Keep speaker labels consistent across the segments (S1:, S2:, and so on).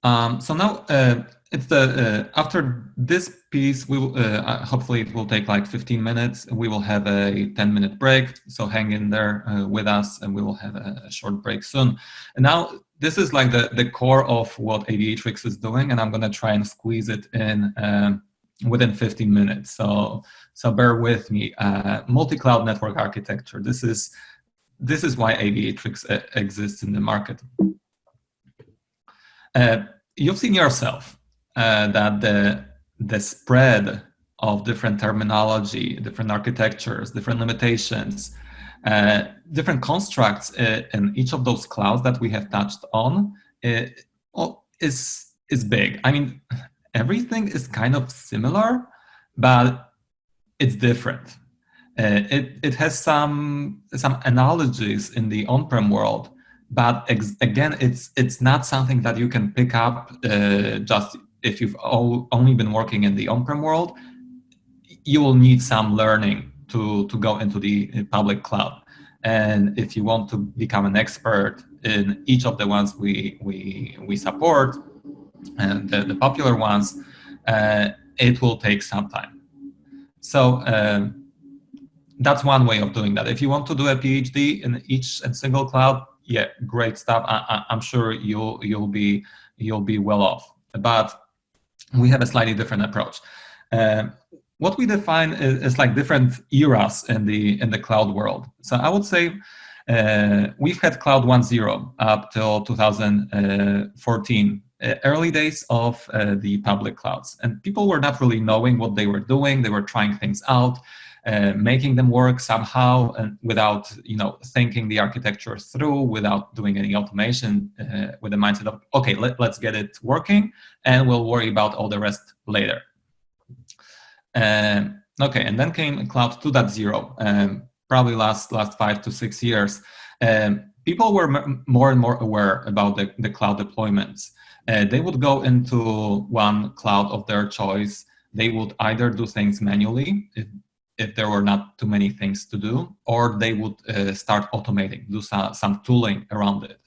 S1: So now it's the after this piece, we will hopefully it will take like 15 minutes. We will have a 10-minute break. So hang in there with us, and we will have a short break soon. And now this is like the core of what Aviatrix is doing, and I'm going to try and squeeze it in within 15 minutes. So bear with me. Multi-cloud network architecture. This is why Aviatrix exists in the market. You've seen yourself that the spread of different terminology, different architectures, different limitations, different constructs in each of those clouds that we have touched on is big. I mean, everything is kind of similar, but it's different. It has some analogies in the on-prem world, but again, it's not something that you can pick up just if you've only been working in the on-prem world. You will need some learning to go into the public cloud, and if you want to become an expert in each of the ones we support, and the popular ones, it will take some time. So that's one way of doing that. If you want to do a PhD in each and single cloud, yeah, great stuff. I'm sure you'll be well off. But we have a slightly different approach. What we define is like different eras in the cloud world. So I would say we've had Cloud 1.0 up till 2014. Early days of the public clouds, and people were not really knowing what they were doing. They were trying things out, making them work somehow, and without thinking the architecture through, without doing any automation, with the mindset of, okay, let's get it working, and we'll worry about all the rest later. Okay, and then came Cloud 2.0, probably last 5 to 6 years. People were more and more aware about the cloud deployments. They would go into one cloud of their choice. They would either do things manually if there were not too many things to do, or they would start automating, do some tooling around it.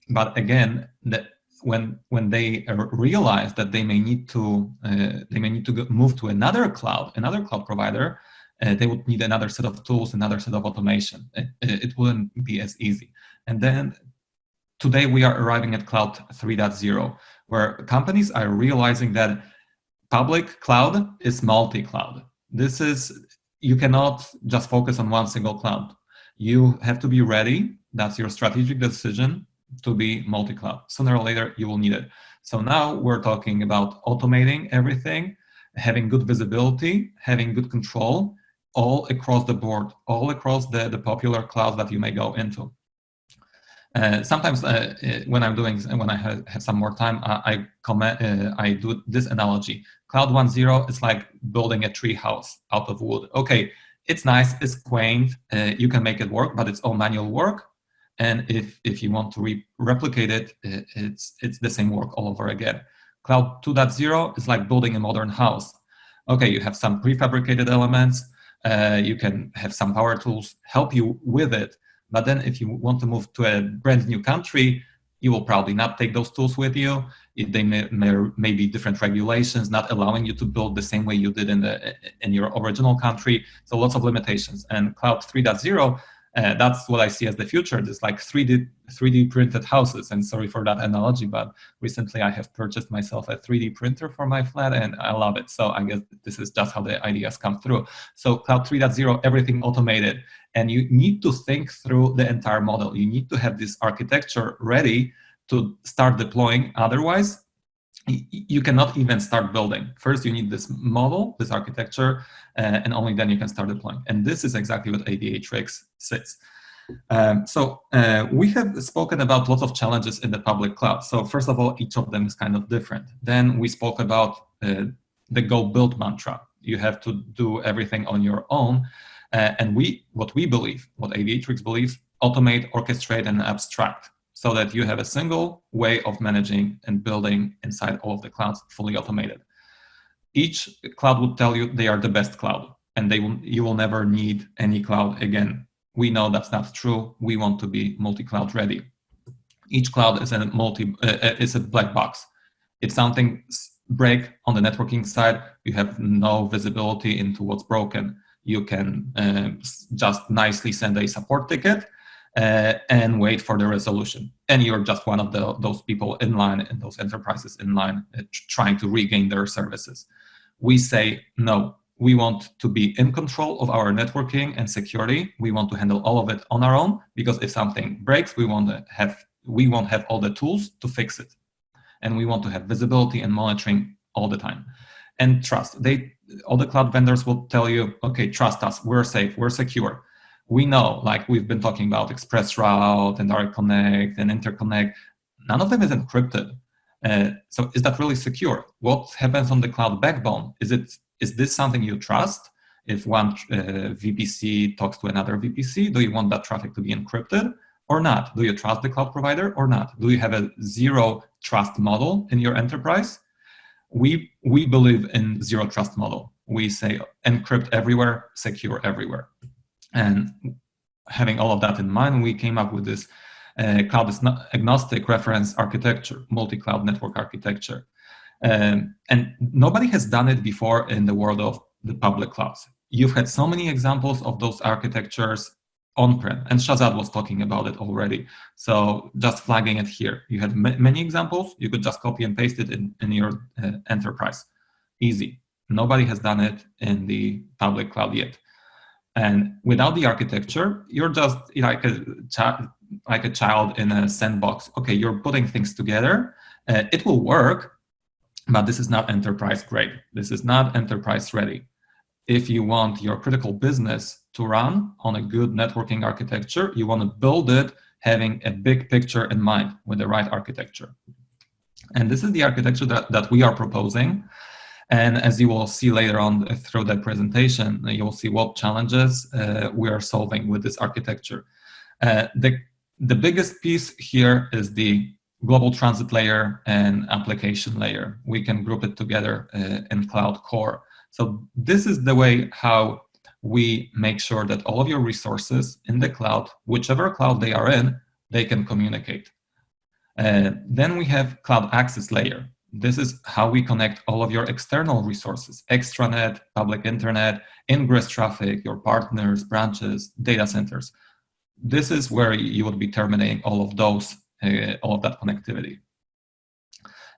S1: But again, when they realize that they may need to move to another cloud provider, they would need another set of tools, another set of automation. It wouldn't be as easy. And then today we are arriving at Cloud 3.0, where companies are realizing that public cloud is multi-cloud. You cannot just focus on one single cloud. You have to be ready. That's your strategic decision to be multi-cloud. Sooner or later, you will need it. So now we're talking about automating everything, having good visibility, having good control, all across the board, all across the popular clouds that you may go into. Sometimes when I have some more time, I do this analogy. Cloud 1.0 is like building a tree house out of wood. Okay, it's nice, it's quaint, you can make it work, but it's all manual work. And if you want to replicate it, it's the same work all over again. Cloud 2.0 is like building a modern house. Okay, you have some prefabricated elements, you can have some power tools help you with it. But then if you want to move to a brand new country, you will probably not take those tools with you. They may be different regulations, not allowing you to build the same way you did in your original country. So lots of limitations. And Cloud 3.0, that's what I see as the future. It's like 3D printed houses. And sorry for that analogy, but recently I have purchased myself a 3D printer for my flat, and I love it. So I guess this is just how the ideas come through. So Cloud 3.0, everything automated. And you need to think through the entire model. You need to have this architecture ready to start deploying. Otherwise, you cannot even start building. First, you need this model, this architecture, and only then you can start deploying. And this is exactly what Aviatrix sits. We have spoken about lots of challenges in the public cloud. So first of all, each of them is kind of different. Then we spoke about the go build mantra. You have to do everything on your own. And what Aviatrix believes, automate, orchestrate, and abstract, so that you have a single way of managing and building inside all of the clouds, fully automated. Each cloud would tell you they are the best cloud, and you will never need any cloud again. We know that's not true. We want to be multi-cloud ready. Each cloud is a black box. If something break on the networking side, you have no visibility into what's broken. You can just nicely send a support ticket and wait for the resolution. And you're just one of those people in line, and those enterprises in line trying to regain their services. We say, no, we want to be in control of our networking and security. We want to handle all of it on our own, because if something breaks, we won't have all the tools to fix it. And we want to have visibility and monitoring all the time. And trust. All the cloud vendors will tell you, okay, trust us, we're safe, we're secure. We know, like we've been talking about ExpressRoute and Direct Connect and Interconnect, none of them is encrypted. So is that really secure? What happens on the cloud backbone? Is this something you trust? If one VPC talks to another VPC, do you want that traffic to be encrypted or not? Do you trust the cloud provider or not? Do you have a zero trust model in your enterprise? We believe in zero trust model. We say encrypt everywhere, secure everywhere. And having all of that in mind, we came up with this cloud agnostic reference architecture, multi-cloud network architecture. And nobody has done it before in the world of the public clouds. You've had so many examples of those architectures on-prem, and Shazad was talking about it already. So just flagging it here. You had many examples. You could just copy and paste it in your enterprise. Easy. Nobody has done it in the public cloud yet. And without the architecture, you're just like a child in a sandbox. Okay, you're putting things together. It will work, but this is not enterprise grade. This is not enterprise ready. If you want your critical business to run on a good networking architecture, you want to build it having a big picture in mind with the right architecture. And this is the architecture that we are proposing. And as you will see later on through the presentation, you will see what challenges we are solving with this architecture. The biggest piece here is the global transit layer and application layer. We can group it together in Cloud Core. So this is the way how we make sure that all of your resources in the cloud, whichever cloud they are in, they can communicate. Then we have Cloud Access Layer. This is how we connect all of your external resources, extranet, public internet, ingress traffic, your partners, branches, data centers. This is where you would be terminating all of those, all of that connectivity.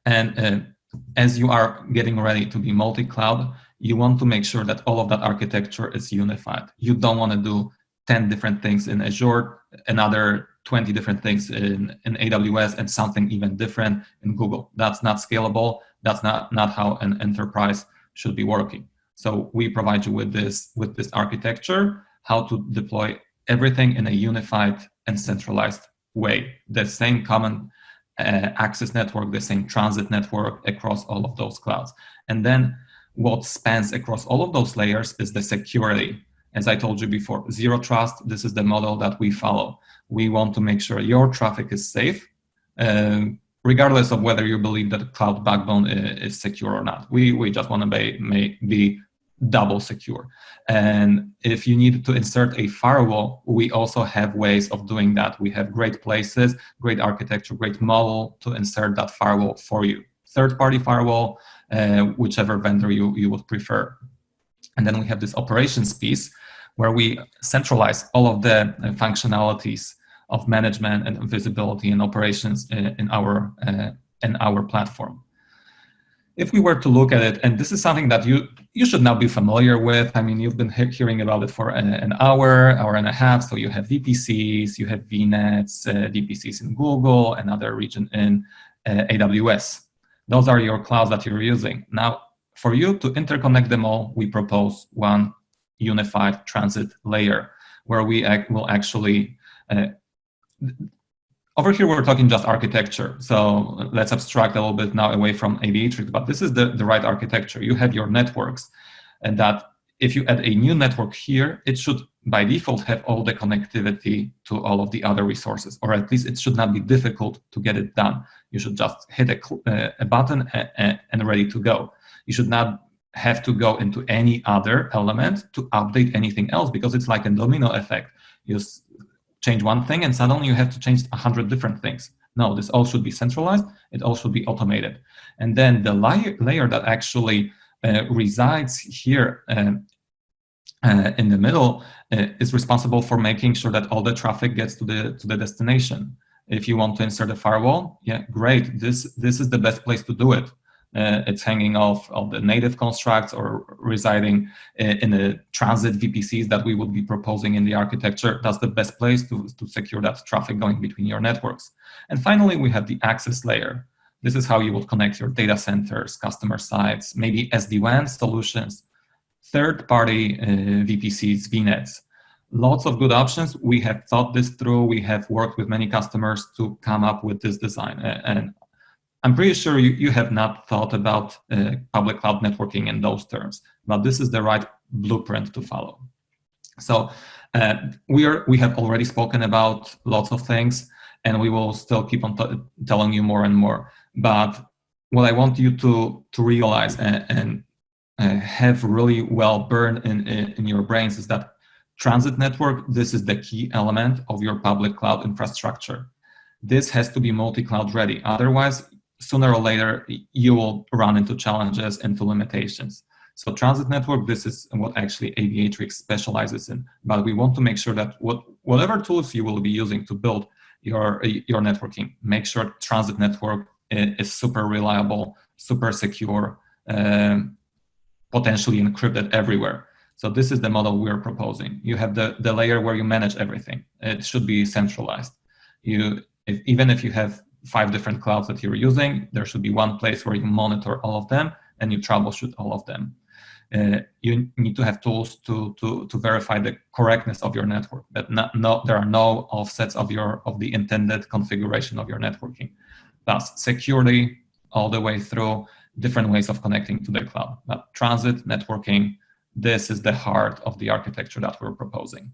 S1: And as you are getting ready to be multi-cloud, you want to make sure that all of that architecture is unified. You don't want to do 10 different things in Azure, another 20 different things in AWS, and something even different in Google. That's not scalable. That's not how an enterprise should be working. So we provide you with this architecture, how to deploy everything in a unified and centralized way. The same common access network, the same transit network across all of those clouds. And then what spans across all of those layers is the security. As I told you before, zero trust, this is the model that we follow. We want to make sure your traffic is safe, regardless of whether you believe that the cloud backbone is secure or not. We just want to be double secure. And if you need to insert a firewall, we also have ways of doing that. We have great places, great architecture, great model to insert that firewall for you. Third-party firewall, whichever vendor you would prefer. And then we have this operations piece where we centralize all of the functionalities of management and visibility and operations in our platform. If we were to look at it, and this is something that you should now be familiar with. I mean, you've been hearing about it for an hour and a half. So you have VPCs, you have VNets, VPCs in Google, another region in AWS. Those are your clouds that you're using. Now, for you to interconnect them all, we propose one unified transit layer where we will actually, over here we're talking just architecture. So let's abstract a little bit now away from Aviatrix, but this is the right architecture. You have your networks, and that if you add a new network here, it should by default have all the connectivity to all of the other resources, or at least it should not be difficult to get it done. You should just hit a button and ready to go. You should not have to go into any other element to update anything else, because it's like a domino effect. You change one thing and suddenly you have to change 100 different things. No, this all should be centralized. It all should be automated. And then the layer that actually resides here in the middle is responsible for making sure that all the traffic gets to the destination. If you want to insert a firewall, yeah, great. This is the best place to do it. It's hanging off of the native constructs or residing in the transit VPCs that we would be proposing in the architecture. That's the best place to secure that traffic going between your networks. And finally, we have the access layer. This is how you would connect your data centers, customer sites, maybe SD-WAN solutions, third-party VPCs, VNets. Lots of good options. We have thought this through. We have worked with many customers to come up with this design. And I'm pretty sure you have not thought about public cloud networking in those terms, but this is the right blueprint to follow. So we have already spoken about lots of things, and we will still keep on telling you more and more. But what I want you to realize and have really well burned in your brains is that transit network, this is the key element of your public cloud infrastructure. This has to be multi-cloud ready. Otherwise, sooner or later, you will run into challenges, into limitations. So transit network, this is what actually Aviatrix specializes in. But we want to make sure that whatever tools you will be using to build your networking, make sure transit network is super reliable, super secure, potentially encrypted everywhere. So this is the model we're proposing. You have the layer where you manage everything. It should be centralized. Even if you have 5 different clouds that you're using, there should be one place where you monitor all of them and you troubleshoot all of them. You need to have tools to verify the correctness of your network, that there are no offsets of the intended configuration of your networking. Thus, security all the way through, different ways of connecting to the cloud. But transit networking, this is the heart of the architecture that we're proposing.